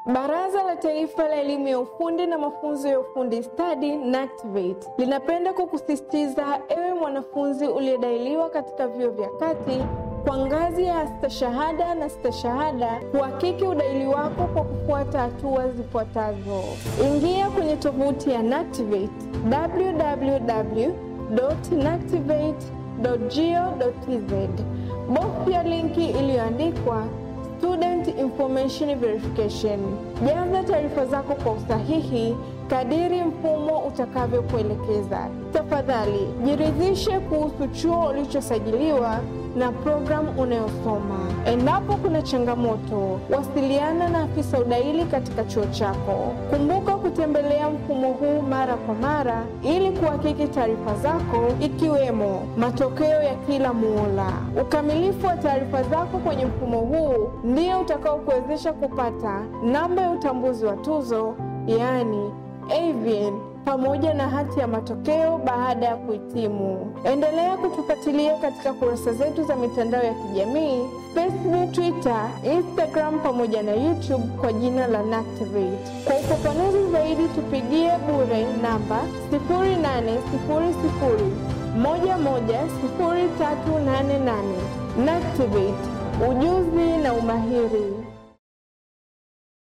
Baraza la Taifa la Elimu ya Ufundi na Mafunzo ya Ufundi Stadi NACTVET linapenda kukusisitiza ewe mwanafunzi uliyedahiliwa katika vyuo vya kati kwa ngazi ya stashahada na stashahada kuhakiki udahili wako kwa kufuata hatua zifuatazo. Ingia kwenye tovuti ya NACTVET www.nactvet.go.tz. Bofya linki iliyoandikwa Student Information Verification. Jaza taarifa zako kwa usahihi kadiri mfumo utakavyokuelekeza. Tafadhali, jiridhishe kuhusu chuo ulichosajiliwa na programu unayosoma. Endapo kuna changamoto, wasiliana na afisa udahili katika chuo chako. Kumbuka kutembelea mfumo huu mara kwa mara ili kuhakiki taarifa zako ikiwemo matokeo ya kila muhula. Ukamilifu wa taarifa zako kwenye mfumo huu ndio utakaokuwezesha kupata namba ya utambuzi wa tuzo, yani AVN, pamoja na hati ya matokeo baada ya kuhitimu. Endelea kutufuatilia katika kurasa zetu za mitandao ya kijamii, Facebook, Twitter, Instagram pamoja na YouTube kwa jina la NACTVET. Kwa ufafanuzi zaidi tupigie bure namba 0800110388. NACTVET, ujuzi na umahiri.